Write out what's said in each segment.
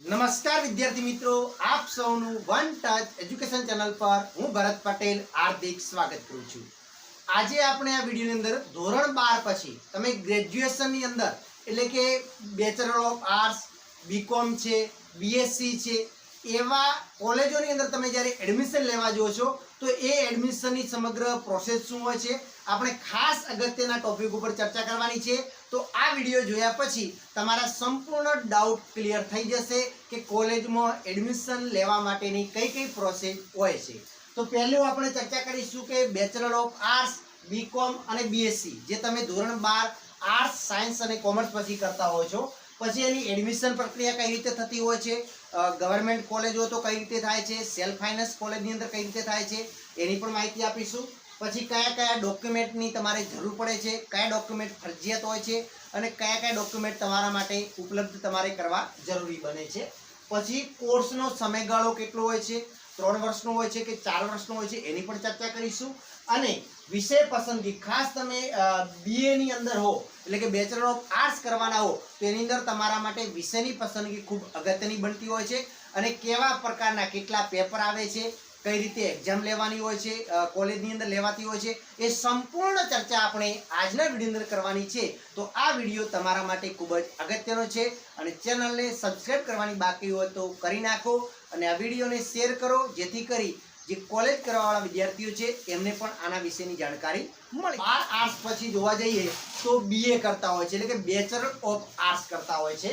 નમસ્કાર વિદ્યાર્થી મિત્રો, આપ સૌનું વન ટચ એજ્યુકેશન ચેનલ પર હું ભરત પટેલ હાર્દિક સ્વાગત કરું છું। આજે આપણે આ વિડિયોની અંદર ધોરણ 12 પછી તમે ગ્રેજ્યુએશનની અંદર એટલે કે બેચલર ઓફ આર્ટ્સ, બીકોમ છે, બીએસસી છે એવા કોલેજોની અંદર તમે જ્યારે એડમિશન લેવા જો છો તો એ એડમિશનની સમગ્ર પ્રોસેસ શું હોય છે આપણે ખાસ અગત્યના ટોપિક ઉપર ચર્ચા કરવાની છે। તો આ વિડિયો જોયા પછી તમારા સંપૂર્ણ ડાઉટ ક્લિયર થઈ જશે કે કોલેજમાં એડમિશન લેવા માટેની કઈ પ્રોસેસ હોય છે। તો પહેલું આપણે ચર્ચા કરીશું કે બેચલર ઓફ આર્ટ્સ, બીકોમ અને બીએસસી જે તમે ધોરણ 12 આર્ટ્સ, સાયન્સ અને કોમર્સ પછી કરતા હો છો, પછી એની એડમિશન પ્રક્રિયા કઈ રીતે થતી હોય છે, ગવર્મેન્ટ કોલેજ હોય તો કઈ રીતે થાય છે, સેલ્ફ ફાઇનાન્સ કોલેજની અંદર કઈ રીતે થાય છે એની પણ માહિતી આપીશું। પછી કયા કયા ડોક્યુમેન્ટની તમારે જરૂર પડે છે, કયા ડોક્યુમેન્ટ ફરજિયાત હોય છે અને કયા ડોક્યુમેન્ટ તમારા માટે ઉપલબ્ધ તમારે કરવા જરૂરી બને છે। પછી કોર્સનો સમયગાળો કેટલો હોય છે, 3 વર્ષનો હોય છે કે 4 વર્ષનો હોય છે એની પણ ચર્ચા કરીશું। અને વિષય પસંદગી ખાસ તમે બીએ ની અંદર હો એટલે કે બેચલર ઓફ આર્ટ્સ કરવાના હો તો એની અંદર તમારા માટે વિષયની પસંદગી ખૂબ અગત્યની બનતી હોય છે અને કેવા પ્રકારના કેટલા પેપર આવે છે, કઈ રીતે એક્ઝામ લેવાની હોય છે, કોલેજની અંદર લેવાતી હોય છે, એ સંપૂર્ણ ચર્ચા આપણે આજના વિડીયો અંદર કરવાની છે। તો આ વિડીયો તમારા માટે ખૂબ જ અગત્યનો છે અને ચેનલને સબસ્ક્રાઇબ કરવાની બાકી હોય તો કરી નાખો અને આ વિડીયોને શેર કરો જેથી કરી જે કોલેજ કરવાવાળા વિદ્યાર્થીઓ છે એમને પણ આના વિશેની જાણકારી મળે। 12 આર્ટ્સ પછી જોવા જઈએ તો બીએ કરતા હોય છે એટલે કે બેચલર ઓફ આર્ટ્સ કરતા હોય છે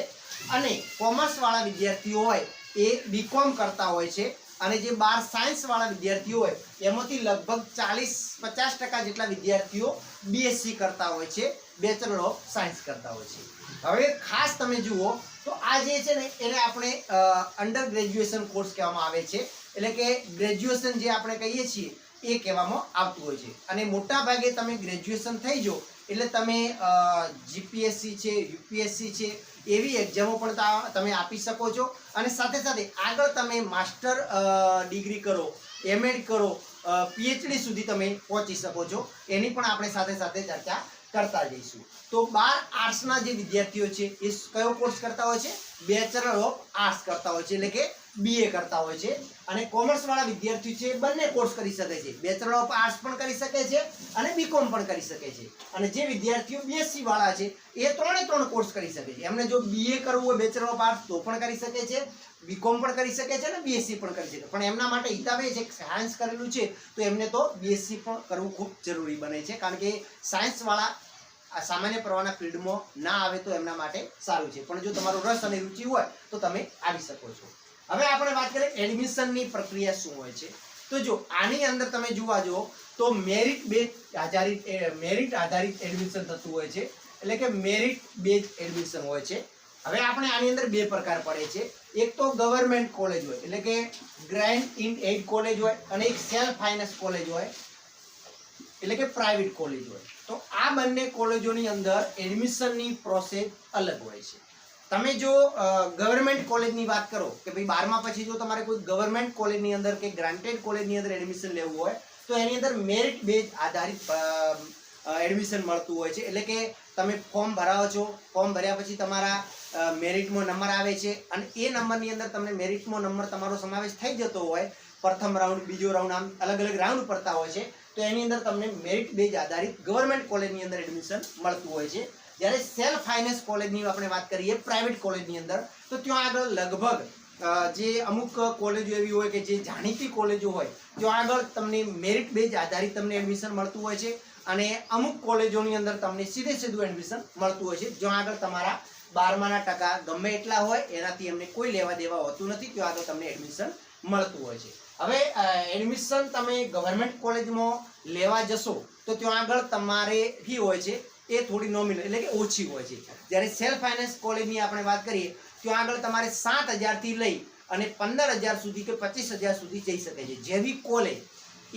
અને કોમર્સ વાળા વિદ્યાર્થીઓ હોય એ બીકોમ કરતા હોય છે અને જે 12 સાયન્સ વાળા વિદ્યાર્થીઓ હોય એમાંથી લગભગ 40-50% જેટલા વિદ્યાર્થીઓ બીએસસી કરતા હોય છે, બેચલર ઓફ સાયન્સ કરતા હોય છે। હવે ખાસ તમે જુઓ તો આ જે છે ને એને આપણે અંડર ગ્રેજ્યુએશન કોર્સ કહેવામાં આવે છે એટલે કે ગ્રેજ્યુએશન જે આપણે કહીએ છીએ એ કહેવામાં આવતું હોય છે અને મોટા ભાગે તમે ગ્રેજ્યુએશન થઈ જાઓ એટલે તમે જીપીએસસી છે, યુપીએસસી છે એવી એક્ઝામો પણ તમે આપી શકો છો અને સાથે સાથે આગળ તમે માસ્ટર ડિગ્રી કરો, એમએડ કરો, પીએચડી સુધી તમે પહોંચી શકો છો એની પણ આપણે સાથે સાથે ચર્ચા કરતા જઈશું। તો 12 આર્ટ્સના જે વિદ્યાર્થીઓ છે એ કયો કોર્સ કરતા હોય છે, બેચલર ઓફ આર્ટ્સ કરતા હોય છે એટલે કે બીએ કરતા હોય છે અને કોમર્સ વાળા વિદ્યાર્થીઓ છે બંને કોર્સ કરી શકે છે, બેચલર ઓફ આર્ટ્સ પણ કરી શકે છે અને બીકોમ પણ કરી શકે છે અને જે વિદ્યાર્થીઓ બીએસસી વાળા છે એ ત્રણે કોર્સ કરી શકે છે। એમને જો બીએ કરવું હોય બેચલર ઓફ આર્ટ્સ તો પણ કરી શકે છે, બીકોમ પણ કરી શકે છે અને બીએસસી પણ કરી શકે, પણ એમના માટે હિતાબ એ છે કે સાયન્સ કરેલું છે તો એમને તો બીએસસી પણ કરવું ખૂબ જરૂરી બને છે કારણ કે સાયન્સ વાળા આ સામાન્ય પ્રવાહના ફિલ્ડમાં ના આવે તો એમના માટે સારું છે, પણ જો તમારો રસ અને રુચિ હોય તો તમે આવી શકો છો। હવે આપણે વાત કરીએ એડમિશનની પ્રક્રિયા શું હોય છે। તો જો આની અંદર તમે જોવા જો તો મેરિટ આધારિત એડમિશન થતું હોય છે એટલે કે મેરિટ બેઝ એડમિશન હોય છે। હવે આપણે આની અંદર બે પ્રકાર પડે છે, એક તો ગવર્મેન્ટ કોલેજ હોય એટલે કે ગ્રાન્ટ ઇન એડ કોલેજ હોય અને એક સેલ્ફ ફાઇનાન્સ કોલેજ હોય એટલે કે પ્રાઇવેટ કોલેજ હોય। તો આ બંને કોલેજોની અંદર એડમિશનની પ્રોસેસ અલગ હોય છે। તમે જો ગવર્મેન્ટ કોલેજની વાત કરો કે ભાઈ 12મા પછી જો તમારે કોઈ ગવર્મેન્ટ કોલેજની અંદર કે ગ્રાન્ટેડ કોલેજની અંદર એડમિશન લેવું હોય તો એની અંદર મેરિટ બેઝ આધારિત એડમિશન મળતું હોય છે એટલે કે તમે ફોર્મ ભરાવો છો, ફોર્મ ભર્યા પછી તમારા મેરિટમાં નંબર આવે છે અને એ નંબરની અંદર તમને મેરિટમાં નંબર તમારો સમાવેશ થઈ જતો હોય, પ્રથમ રાઉન્ડ, બીજો રાઉન્ડ, આમ અલગ અલગ રાઉન્ડ પડતા હોય છે તો એની અંદર તમને મેરિટ બેઝ આધારિત ગવર્મેન્ટ કોલેજની અંદર એડમિશન મળતું હોય છે। જ્યારે સેલ્ફ ફાઇનાન્સ કોલેજની આપણે વાત કરીએ પ્રાઇવેટ કોલેજની અંદર તો ત્યાં આગળ લગભગ જે અમુક કોલેજો એવી હોય કે જે જાણીતી કોલેજો હોય ત્યાં આગળ તમને મેરિટ બેઝ આધારિત તમને એડમિશન મળતું હોય છે અને અમુક કોલેજોની અંદર તમને સીધું એડમિશન મળતું હોય છે જ્યાં આગળ તમારા 12માના ટકા ગમે એટલા હોય એનાથી એમને કોઈ લેવા દેવા હોતું નથી, ત્યાં આગળ તમને એડમિશન મળતું હોય છે। હવે એડમિશન તમે ગવર્મેન્ટ કોલેજમાં લેવા જશો તો ત્યાં આગળ તમારે ફી હોય છે એ થોડી નોમિનલ એટલે કે ઓછી હોય છે, જ્યારે સેલ્ફ ફાઇનાન્સ કોલેજની આપણે વાત કરીએ ત્યાં આગળ તમારે 7,000 થી લઈ અને 15,000 સુધી કે 25,000 સુધી જઈ શકે છે। જેવી કોલેજ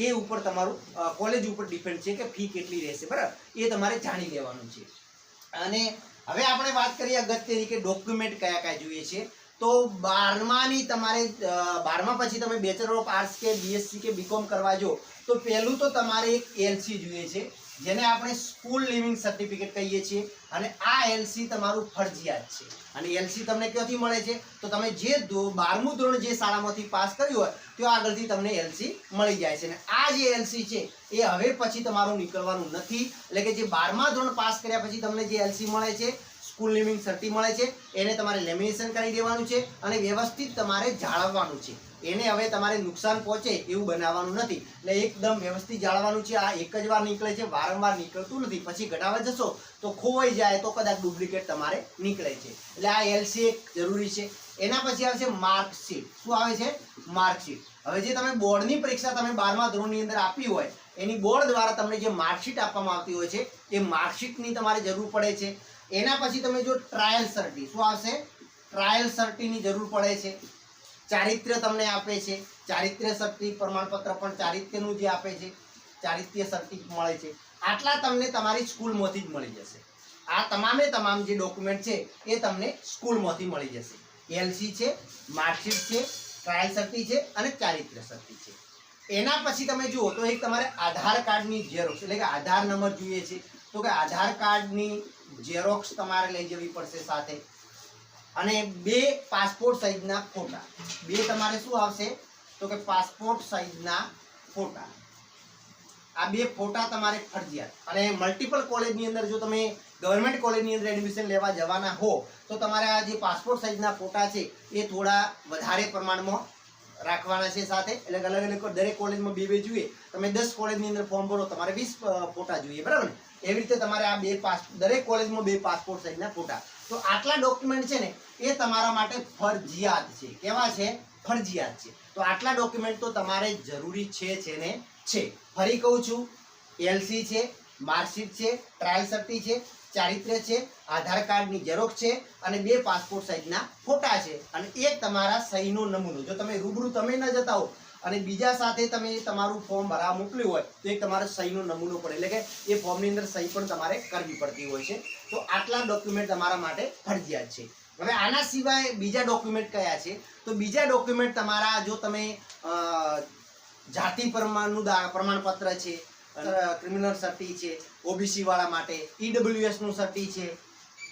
એ ઉપર તમારું કોલેજ ઉપર ડિપેન્ડ છે કે ફી કેટલી રહેશે, બરાબર, એ તમારે જાણી લેવાનું છે। અને હવે આપણે વાત કરીએ અગત્યની કે ડોક્યુમેન્ટ કયા કયા જોઈએ છે। તો 12માની તમારે 12મા પછી તમે બેચલર ઓફ આર્ટ્સ કે બીએસસી કે બીકોમ કરવા જો તો પહેલું તો તમારે એક એલસી જોઈએ છે, જેને આપણે સ્કૂલ લિવિંગ સર્ટિફિકેટ કહીએ છીએ, અને આ એલસી તમારું ફરજિયાત છે. અને એલસી તમને ક્યાંથી મળે છે? તો તમે જે 12મું ધોરણ જે શાળામાંથી પાસ કર્યું હોય ત્યાં આગળથી તમને એલસી મળી જાય છે. અને આ જે એલસી છે એ હવે પછી તમારું નીકળવાનું નથી. એટલે કે જે 12મા ધોરણ પાસ કર્યા પછી તમને જે એલસી મળે છે, સ્કૂલ લિવિંગ સર્ટી મળે છે, એને તમારે લેમિનેશન કરી દેવાનું છે અને વ્યવસ્થિત તમારે જાળવવાનું છે. એને હવે તમારે નુકસાન પહોંચે એવું બનાવવાનું નથી. એટલે એકદમ વ્યવસ્થિત જાળવવાનું છે. આ એક જ વાર નીકળે છે, વારંવાર નીકળતું નથી. પછી ઘટાવા જશો તો ખોવાઈ જાય તો કદાચ ડુપ્લિકેટ તમારે નીકળે છે. એટલે આ એલસી એક જરૂરી છે. એના પછી આવે છે માર્કશીટ. શું આવે છે? માર્કશીટ. હવે જે તમે બોર્ડની પરીક્ષા તમે 12મા ધોરણની અંદર આપી હોય એની બોર્ડ દ્વારા તમને જે માર્કશીટ આપવામાં આવતી હોય છે એ માર્કશીટની તમારે જરૂર પડે છે. એના પછી તમે જો ટ્રાયલ સર્ટી, શું આવશે? ટ્રાયલ સર્ટીની જરૂર પડે છે. ચારિત્ર્ય તમને આપે છે, ચારિત્ર્ય સર્ટી પ્રમાણપત્ર પણ ચારિત્ર્યનું જે આપે છે, ચારિત્ર્ય સર્ટી મળે છે. આટલા તમને તમારી સ્કૂલમાંથી જ મળી જશે. આ તમામે તમામ જે ડોક્યુમેન્ટ છે એ તમને સ્કૂલમાંથી મળી જશે. એલસી છે, માર્કશીટ છે, ટ્રાયલ સર્ટી છે અને ચારિત્ર્ય સર્ટી છે. એના પછી તમે જુઓ તો એક તમારે આધાર કાર્ડની ઝેરોક્ષ, એટલે કે આધાર નંબર જોઈએ છે તો કે આધાર કાર્ડની ઝેરોક્ષ તમારે લઈ જવી પડશે સાથે, અને 2 પાસપોર્ટ સાઇઝના ફોટા. 2 તમારે શું આવશે? તો કે પાસપોર્ટ સાઇઝના ફોટા. આ 2 ફોટા તમારે ફરજિયાત. અને મલ્ટિપલ કોલેજની અંદર જો તમે ગવર્મેન્ટ કોલેજની અંદર એડમિશન લેવા જવાના હો તો તમારે આ જે પાસપોર્ટ સાઇઝના ફોટા છે એ થોડા વધારે પ્રમાણમાં રાખવાના છે સાથે. એટલે અલગ અલગ દરેક કોલેજમાં 2 જોઈએ. તમે 10 કોલેજની અંદર ફોર્મ ભરો તમારે 20 ફોટા જોઈએ, બરાબર ને? એવી રીતે તમારે આ 2 દરેક કોલેજમાં 2 પાસપોર્ટ સાઇઝના ફોટા. તો આટલા ડોક્યુમેન્ટ છે ને એ તમારા માટે ફરજિયાત છે. કેવા છે? ફરજિયાત છે. તો આટલા ડોક્યુમેન્ટ તો તમારે જરૂરી છે ને છે. ફરી કહું છું, એલસી છે, માર્કશીટ છે, ટ્રાયલ સર્ટી છે, ચારિત્ર્ય છે, આધાર કાર્ડની ઝેરોક્ષ છે અને 2 પાસપોર્ટ સાઇઝના ફોટા છે, અને એક તમારા સહીનો નમૂનો. જો તમે રૂબરૂ તમે ન જતા હો અને બીજા સાથે તમે તમારું ફોર્મ ભરાવા મોકલ્યું હોય તો એક તમારો સહીનો નમૂનો પડે, એટલે કે એ ફોર્મની અંદર સહી પણ તમારે કરવી પડતી હોય છે. તો આટલા ડોક્યુમેન્ટ તમારા માટે ફરજિયાત છે. હવે આના સિવાય બીજા ડોક્યુમેન્ટ કયા છે? તો બીજા ડોક્યુમેન્ટ તમારા, જો તમે જાતિ પ્રમાણપત્ર છે, ક્રિમિનલ સર્ટી છે, ઓબીસી વાળા માટે ઈડબ્લ્યુએસ નું સર્ટી છે,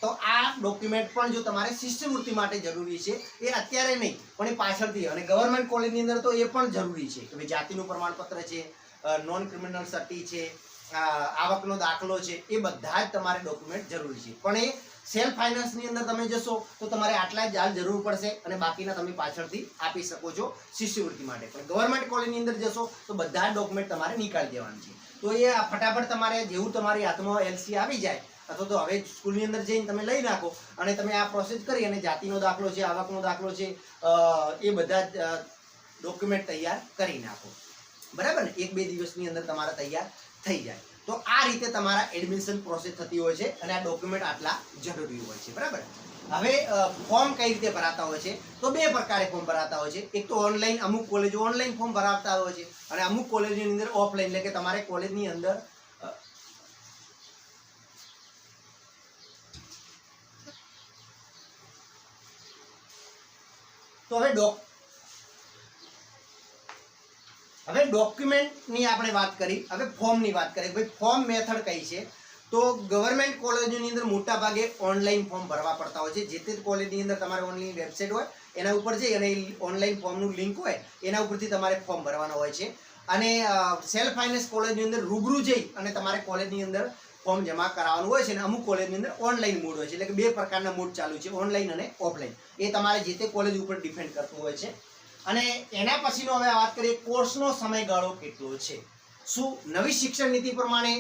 તો આ ડોક્યુમેન્ટ પણ જો તમારે શિષ્યવૃત્તિ માટે જરૂરી છે. એ અત્યારે નહીં પણ એ પાછળથી, અને ગવર્મેન્ટ કોલેજની અંદર તો એ પણ જરૂરી છે કે જાતિનું પ્રમાણપત્ર છે, નોન ક્રિમિનલ સર્ટી છે, આવકનો દાખલો છે, એ બધા જ તમારે ડોક્યુમેન્ટ જરૂરી છે. પણ એ સેલ્ફ ફાઇનાન્સની અંદર તમે જશો તો તમારે આટલા જ જરૂર પડશે અને બાકીના તમે પાછળથી આપી શકો છો શિષ્યવૃત્તિ માટે. પણ ગવર્મેન્ટ કોલેજની અંદર જશો તો બધા જ ડોક્યુમેન્ટ તમારે નીકાળી દેવાના છે. તો એ ફટાફટ તમારે જેવું તમારી હાથમાં એલસી આવી જાય અથવા તો હવે સ્કૂલની અંદર જઈને તમે લઈ નાખો અને તમે આ પ્રોસેસ કરી અને જાતિનો દાખલો છે, આવકનો દાખલો છે, એ બધા જ ડોક્યુમેન્ટ તૈયાર કરી નાખો, બરાબર ને? 1-2 દિવસની અંદર તમારા તૈયાર થઈ જાય. તો આ રીતે તમારા એડમિશન પ્રોસેસ થતી હોય છે અને આ ડોક્યુમેન્ટ આટલા જરૂરી હોય છે, બરાબર? હવે ફોર્મ કઈ રીતે ભરાતા હોય છે? તો 2 પ્રકારે ફોર્મ ભરાતા હોય છે. એક તો ઓનલાઈન, અમુક કોલેજો ઓનલાઈન ફોર્મ ભરાવતા હોય છે અને અમુક કોલેજની અંદર ઓફલાઈન, એટલે કે તમારે કોલેજની અંદર તો હવે ડોક્યુમેન્ટની આપણે વાત કરી, હવે ફોર્મની વાત કરીએ. ભાઈ ફોર્મ મેથડ કઈ છે? તો ગવર્મેન્ટ કોલેજોની અંદર મોટા ભાગે ઓનલાઈન ફોર્મ ભરવા પડતા હોય છે. જે તે કોલેજની અંદર તમારે ઓનલાઈન વેબસાઇટ હોય એના ઉપર જઈ અને ઓનલાઈન ફોર્મનું લિંક હોય એના ઉપરથી તમારે ફોર્મ ભરવાનું હોય છે. અને સેલ્ફ ફાઇનાન્સ કોલેજની અંદર રૂબરૂ જઈ અને તમારે કોલેજની અંદર ફોર્મ જમા કરાવવાનું હોય છે. અને અમુક કોલેજની અંદર ઓનલાઈન મોડ હોય છે, એટલે કે 2 પ્રકારના મોડ ચાલુ છે, ઓનલાઈન અને ઓફલાઈન. એ તમારે જે તે કોલેજ ઉપર ડિપેન્ડ કરતું હોય છે. અને એના પછીનો હવે વાત કરીએ, કોર્સનો સમયગાળો કેટલો છે? શું નવી શિક્ષણ નીતિ પ્રમાણે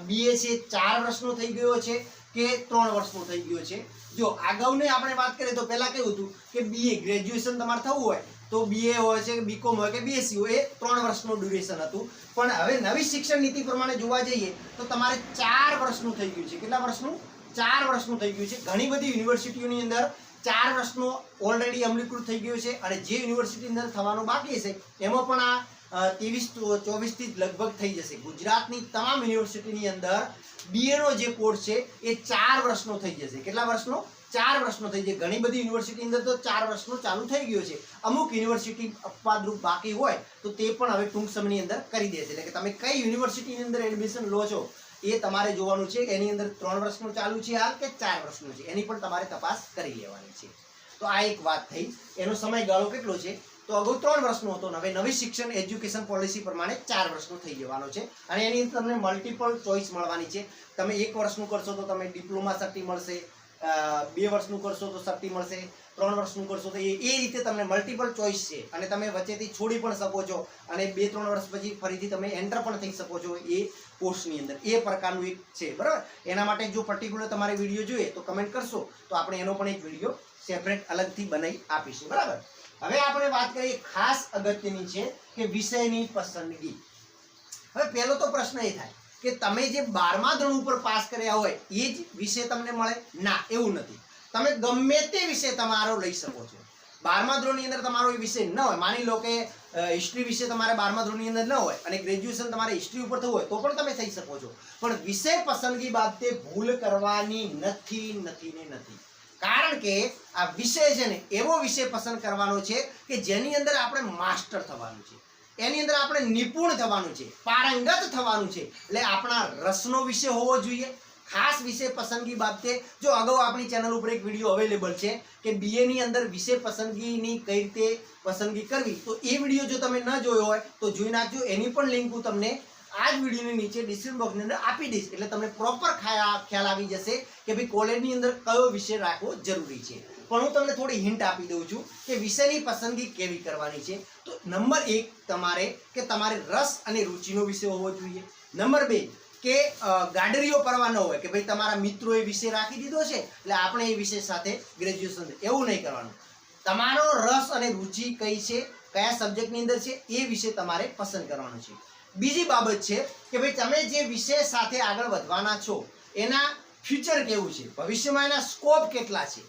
બીએ છે 4 વર્ષનો થઈ ગયો છે કે 3 વર્ષનો થઈ ગયો છે? જો અગાઉની આપણે વાત કરીએ તો પહેલા કેવું હતું કે બીએ ગ્રેજ્યુએશન તમારે થવું હોય તો બીએ હોય છે, બીકોમ હોય કે બીએસસી હોય, એ 3 વર્ષનું ડ્યુરેશન હતું. પણ હવે નવી શિક્ષણ નીતિ પ્રમાણે જોવા જઈએ તો તમારે 4 વર્ષનું થઈ ગયું છે. કેટલા વર્ષનું? 4 વર્ષનું થઈ ગયું છે. ઘણી બધી યુનિવર્સિટીઓની અંદર 4 વર્ષનો ઓલરેડી અમલીકૃત થઈ ગયો છે અને જે યુનિવર્સિટી અંદર થવાનું બાકી છે એમાં પણ આ 23-24 થી લગભગ થઈ જશે. ગુજરાતની તમામ યુનિવર્સિટીની અંદર બીએ નો જે કોર્સ છે એ 4 વર્ષનો થઈ જશે. કેટલા વર્ષનો? 4 વર્ષનો થઈ જાય. ઘણી બધી યુનિવર્સિટી અંદર તો 4 વર્ષનો ચાલુ થઈ ગયો છે. અમુક યુનિવર્સિટી અપવાદરૂપ બાકી હોય તો તે પણ હવે ટૂંક સમયની અંદર કરી દેશે. એટલે કે તમે કઈ યુનિવર્સિટીની અંદર એડમિશન લો છો એ તમારે જોવાનું છે. એની અંદર 3 વર્ષનું ચાલુ છે હાલ કે 4 વર્ષનું છે, એની પણ તમારે તપાસ કરી લેવાની છે. તો આ એક વાત થઈ. એનો સમયગાળો કેટલો છે? તો અગાઉ 3 વર્ષનો હતો, હવે નવી શિક્ષણ એજ્યુકેશન પોલિસી પ્રમાણે 4 વર્ષનો થઈ જવાનો છે. અને એની અંદર તમને મલ્ટિપલ ચોઇસ મળવાની છે. તમે 1 વર્ષનું કરશો તો તમે ડિપ્લોમા સર્ટી મળશે, 2 વર્ષનું કરશો તો સર્ટી મળશે, 3 વર્ષનું કરશો તો એ રીતે તમને મલ્ટિપલ ચોઇસ છે. અને તમે વચ્ચેથી છોડી પણ શકો છો અને 2-3 વર્ષ પછી ફરીથી તમે એન્ટર પણ થઈ શકો છો એ કોર્સની અંદર. એ પ્રકારનું એક છે, બરાબર. એના માટે જો પર્ટિક્યુલર તમારે વિડીયો જોઈએ તો કમેન્ટ કરશો તો આપણે એનો પણ એક વિડીયો સેપરેટ અલગથી બનાવી આપીશું, બરાબર. હવે આપણે વાત કરીએ ખાસ અગત્યની છે કે વિષયની પસંદગી. હવે પહેલો તો પ્રશ્ન એ થાય કે તમે જે 12મા ધોરણ ઉપર પાસ કર્યા હોય એ જ વિષય તમને મળે? ના, એવું નથી. તમે ગમે તે વિષય તમારો લઈ શકો છો. 12મા ધોરણની અંદર તમારો એ વિષય ન હોય, માની લો કે હિસ્ટ્રી વિશે તમારે 12મા ધોરણની અંદર ન હોય અને ગ્રેજ્યુએશન તમારે હિસ્ટ્રી ઉપર થવું હોય તો પણ તમે થઈ શકો છો. પણ વિષય પસંદગી બાબતે ભૂલ કરવાની નથી. કારણ કે આ વિષય છે ને એવો વિષય પસંદ કરવાનો છે કે જેની અંદર આપણે માસ્ટર થવાનું છે, એની અંદર આપણે નિપુણ થવાનું છે, પારંગત થવાનું છે. એટલે આપણા રસનો વિષય હોવો જોઈએ. ખાસ વિષય પસંદગી બાબતે જો અગાઉ આપણી ચેનલ ઉપર એક વિડીયો અવેલેબલ છે કે BA ની અંદર વિષય પસંદગીની કઈ રીતે પસંદગી કરવી, તો એ વિડીયો જો તમે ન જોયો હોય તો જોઈ નાખજો. એની પણ લિંક હું તમને આ જ વિડીયોની નીચે ડિસ્ક્રિપ્શન બોક્સની અંદર આપી દઈશ. એટલે તમને પ્રોપર ખ્યાલ આવી જશે કે ભાઈ કોલેજની અંદર કયો વિષય રાખવો જરૂરી છે. પણ હું તમને થોડી હિન્ટ આપી દઉં છું કે વિષયની પસંદગી કેવી કરવાની છે. તો નંબર 1 તમારે રસ અને રુચિનો વિષય હોવો જોઈએ. નંબર 2 કે ગાડરીઓ પરવા ન હોય કે ભાઈ તમારા મિત્રોએ વિષય રાખી દીધો છે એટલે આપણે એ વિષય સાથે ગ્રેજ્યુએશન, એવું નહીં કરવાનું. તમારો રસ અને રુચિ કઈ છે, કયા સબ્જેક્ટની અંદર છે એ વિષય તમારે પસંદ કરવાનો છે. બીજી બાબત છે કે ભાઈ તમે જે વિષય સાથે આગળ વધવાના છો એના ફ્યુચર કેવું છે, ભવિષ્યમાં એના સ્કોપ કેટલા છે,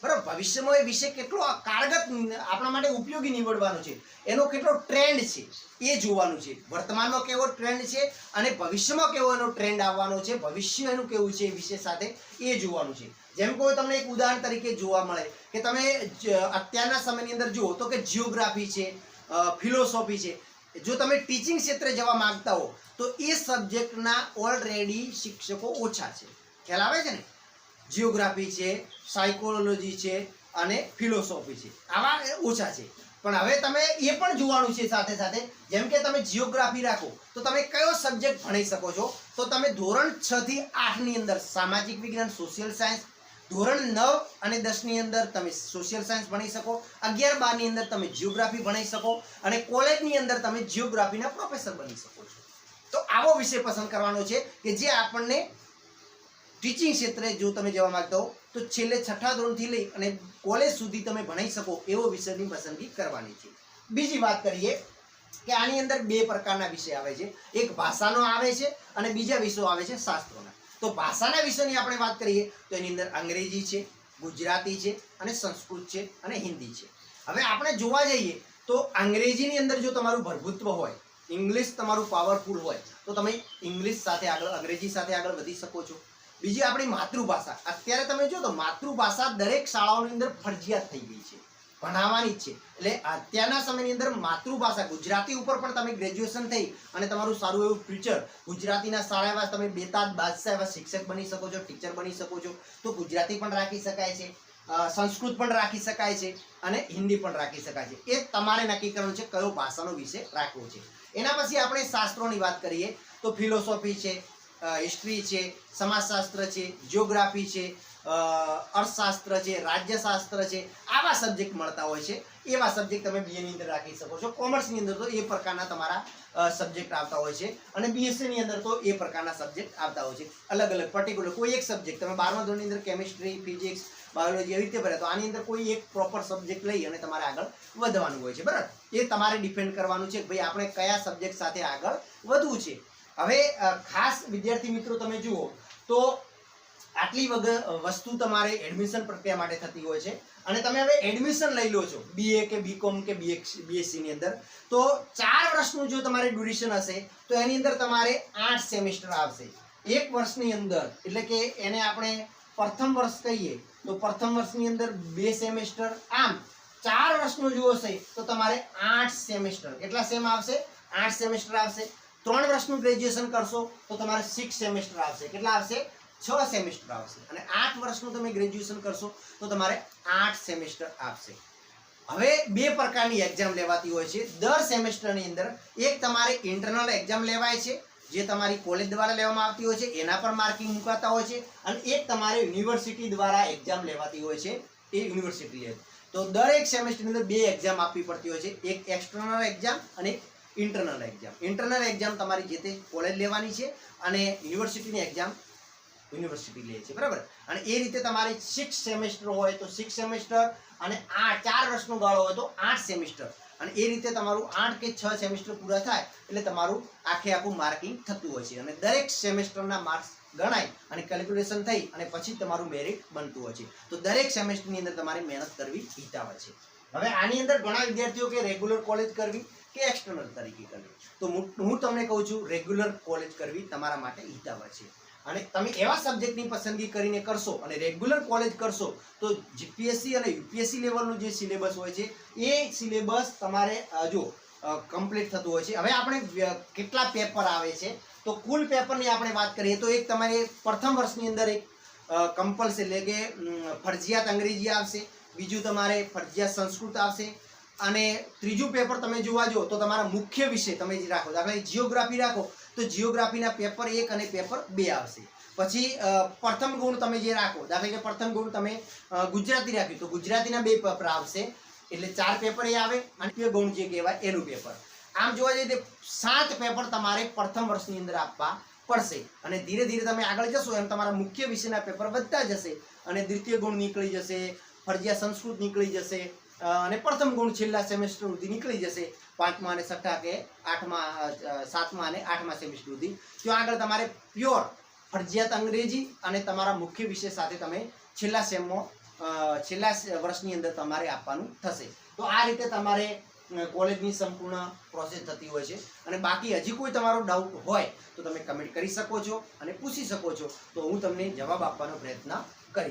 બરાબર. ભવિષ્યમાં એ વિષય કેટલો કારગત આપણા માટે ઉપયોગી નીવડવાનો છે, એનો કેટલો ટ્રેન્ડ છે એ જોવાનું છે. વર્તમાનમાં કેવો ટ્રેન્ડ છે અને ભવિષ્યમાં કેવો એનો ટ્રેન્ડ આવવાનો છે, ભવિષ્ય એનું કેવું છે એ વિષય સાથે એ જોવાનું છે. જેમ કોઈ તમને એક ઉદાહરણ તરીકે જોવા મળે કે તમે અત્યારના સમયની અંદર જુઓ તો કે જિયોગ્રાફી છે, ફિલોસોફી છે. જો તમે ટીચિંગ ક્ષેત્રે જવા માંગતા હો તો એ સબ્જેક્ટના ઓલરેડી શિક્ષકો ઓછા છે. ખ્યાલ આવે છે ને? જિયોગ્રાફી છે, સાયકોલોજી છે અને ફિલોસોફી છે, આવા ઓછા છે. પણ હવે તમે એ પણ જોવાનું છે સાથે સાથે, જેમ કે તમે જિયોગ્રાફી રાખો તો તમે કયો સબ્જેક્ટ ભણી શકો છો? તો તમે ધોરણ 6 થી 8 ની અંદર સામાજિક વિજ્ઞાન, સોશિયલ સાયન્સ, ધોરણ 9 અને 10 ની અંદર તમે સોશિયલ સાયન્સ ભણી શકો, 11-12 ની અંદર તમે જિયોગ્રાફી ભણી શકો અને કોલેજની અંદર તમે જિયોગ્રાફીના પ્રોફેસર બની શકો છો. તો આવો વિષય પસંદ કરવાનો છે કે જે આપણને ટીચિંગ ક્ષેત્રે જો તમે જવા માંગતા હો તો છેલ્લે 6થા ધોરણથી લઈ અને કોલેજ સુધી તમે ભણી શકો એવો વિષયની પસંદગી કરવાની છે. બીજી વાત કરીએ કે આની અંદર 2 પ્રકારના વિષય આવે છે. એક ભાષાનો આવે છે અને બીજા વિષયો આવે છે શાસ્ત્રોના. તો ભાષાના વિષયની આપણે વાત કરીએ તો એની અંદર અંગ્રેજી છે, ગુજરાતી છે અને સંસ્કૃત છે અને હિન્દી છે. હવે આપણે જોવા જઈએ તો અંગ્રેજીની અંદર જો તમારું ભરપૂત્વ હોય, ઇંગ્લિશ તમારું પાવરફુલ હોય તો તમે ઇંગ્લિશ સાથે આગળ, અંગ્રેજી સાથે આગળ વધી શકો છો. બીજી આપણી માતૃભાષા, અત્યારે તમે જો તો માતૃભાષા દરેક શાળાઓની અંદર ફરજિયાત થઈ ગઈ છે, ભણાવવાની જ છે. એટલે અત્યારના સમયની અંદર માતૃભાષા ગુજરાતી ઉપર પણ તમે ગ્રેજ્યુએશન થઈ અને તમારું સારું એવું ફ્યુચર, ગુજરાતીના સારા એવા તમે બેતાદ બાદશાહ એવા શિક્ષક બની શકો છો, ટીચર બની શકો છો. તો ગુજરાતી પણ રાખી શકાય છે, સંસ્કૃત પણ રાખી શકાય છે અને હિન્દી પણ રાખી શકાય છે. એ તમારે નક્કી કરવાનું છે કયો ભાષાનો વિષય રાખવો છે. એના પછી આપણે શાસ્ત્રોની વાત કરીએ તો ફિલોસોફી છે, હિસ્ટ્રી છે, સમાજશાસ્ત્ર છે, જિયોગ્રાફી છે, અર્થશાસ્ત્ર છે, રાજ્યશાસ્ત્ર છે, આવા સબ્જેક્ટ મળતા હોય છે. એવા સબ્જેક્ટ તમે BA ની અંદર રાખી શકો છો. કોમર્સની અંદર તો એ પ્રકારના તમારા સબ્જેક્ટ આવતા હોય છે અને BSc ની અંદર તો એ પ્રકારના સબ્જેક્ટ આવતા હોય છે. અલગ અલગ પર્ટિક્યુલર કોઈ એક સબ્જેક્ટ તમે 12મા ધોરણની અંદર કેમિસ્ટ્રી, ફિઝિક્સ, બાયોલોજી એવી રીતે ભરે તો આની અંદર કોઈ એક પ્રોપર સબ્જેક્ટ લઈ અને તમારે આગળ વધવાનું હોય છે, બરાબર. એ તમારે ડિપેન્ડ કરવાનું છે કે ભાઈ આપણે કયા સબ્જેક્ટ સાથે આગળ વધવું છે. હવે ખાસ વિદ્યાર્થી મિત્રો તમે જુઓ તો આટલી વસ્તુ તમારે એડમિશન પ્રક્રિયા માટે થતી હોય છે અને તમે હવે એડમિશન લઈ લો છો BA કે BCom કે BSc ની અંદર, તો 4 વર્ષનું જો તમારે ડ્યુરેશન હશે તો એની અંદર તમારે 8 સેમેસ્ટર આવશે એક વર્ષની અંદર. એટલે કે એને આપણે પ્રથમ વર્ષ કહીએ તો પ્રથમ વર્ષની અંદર 2 સેમેસ્ટર, આમ 4 વર્ષનું જો હશે તો તમારે 8 સેમેસ્ટર. કેટલા સેમ આવશે? 8 સેમેસ્ટર આવશે. 3 વર્ષનું ગ્રેજ્યુએશન કરશો તો તમારે 6 સેમેસ્ટર આવશે. કેટલા આવશે? 6 સેમેસ્ટર આવશે. અને 8 વર્ષનું તમે ગ્રેજ્યુએશન કરશો તો તમારે 8 સેમેસ્ટર આવશે. હવે બે પ્રકારની એક્ઝામ લેવાતી હોય છે દર સેમેસ્ટરની અંદર. એક તમારે ઇન્ટરનલ એક્ઝામ લેવાય છે જે તમારી કોલેજ દ્વારા લેવામાં આવતી હોય છે, એના પર માર્કિંગ મુકાતા હોય છે. અને એક તમારે યુનિવર્સિટી દ્વારા એક્ઝામ લેવાતી હોય છે, એ યુનિવર્સિટી લે. તો દરેક સેમેસ્ટરની અંદર બે એક્ઝામ આપવી પડતી હોય છે, એક એક્સટર્નલ એક્ઝામ અને ઇન્ટરનલ એક્ઝામ. ઇન્ટરનલ એક્ઝામ તમારી જે તે કોલેજ લેવાની છે અને યુનિવર્સિટીની એક્ઝામ યુનિવર્સિટી લે છે, બરાબર. અને એ રીતે તમારી 6 સેમેસ્ટર હોય તો 6 સેમેસ્ટર અને 4 વર્ષનો ગાળો હોય તો 8 સેમેસ્ટર. અને એ રીતે તમારું 8 કે 6 સેમેસ્ટર પૂરા થાય એટલે તમારું આખું માર્કિંગ થતું હોય છે. અને દરેક સેમેસ્ટરના માર્ક્સ ગણાય અને કેલ્ક્યુલેશન થઈ અને પછી તમારું મેરિટ બનતું હોય છે. તો દરેક સેમેસ્ટરની અંદર તમારે મહેનત કરવી હિતાવહ છે. હવે આની અંદર ઘણા વિદ્યાર્થીઓ કે રેગ્યુલર કોલેજ કરવી કે એક્સટર્નલ તરીકે કરવી, તો હું તમને કહું છું રેગ્યુલર કોલેજ કરવી તમારા માટે હિતાવહ છે. અને તમે એવા સબ્જેક્ટની પસંદગી કરીને કરશો અને રેગ્યુલર કોલેજ કરશો તો જીપીએસસી અને યુપીએસસી લેવલનું જે સિલેબસ હોય છે એ સિલેબસ તમારે જો કમ્પ્લીટ થતું હોય છે. હવે આપણે કેટલા પેપર આવે છે તો કુલ પેપરની આપણે વાત કરીએ તો એક તમારે પ્રથમ વર્ષની અંદર એક કમ્પલસરી એટલે કે ફરજિયાત અંગ્રેજી આવશે, બીજું તમારે ફરજિયાત સંસ્કૃત આવશે, અને ત્રીજું પેપર તમે જોવા જો તો તમારા મુખ્ય વિષય તમે જે રાખો, દાખલા જીઓગ્રાફી રાખો તો જીઓગ્રાફીના પેપર 1 અને પેપર 2 આવશે. પછી પ્રથમ ગુણ તમે જે રાખો, દાખલા કે પ્રથમ ગુણ તમે ગુજરાતી રાખ્યું તો ગુજરાતીના 2 પેપર આવશે, એટલે 4 પેપર એ આવે અને 2 ગુણ જે કહેવાય એનું પેપર. આમ જોવા જઈએ તો 7 પેપર તમારે પ્રથમ વર્ષની અંદર આપવા પડશે. અને ધીરે ધીરે તમે આગળ જશો એમ તમારા મુખ્ય વિષયના પેપર વધતા જશે અને દ્વિતીય ગુણ નીકળી જશે, ફરજિયાત સંસ્કૃત નીકળી જશે અને પ્રથમ ગુણ છેલ્લા સેમેસ્ટર સુધી નીકળી જશે, 5મા અને 6ઠા કે 8મા 7મા અને 8મા સેમેસ્ટર સુધી. ત્યાં આગળ તમારે પ્યોર ફરજિયાત અંગ્રેજી અને તમારા મુખ્ય વિષય સાથે તમે છેલ્લા વર્ષની અંદર તમારે આપવાનું થશે. તો આ રીતે તમારે કોલેજની સંપૂર્ણ પ્રોસેસ થતી હોય છે. અને બાકી હજી કોઈ તમારો ડાઉટ હોય તો તમે કમેન્ટ કરી શકો છો અને પૂછી શકો છો, તો હું તમને જવાબ આપવાનો પ્રયત્ન કરીશ.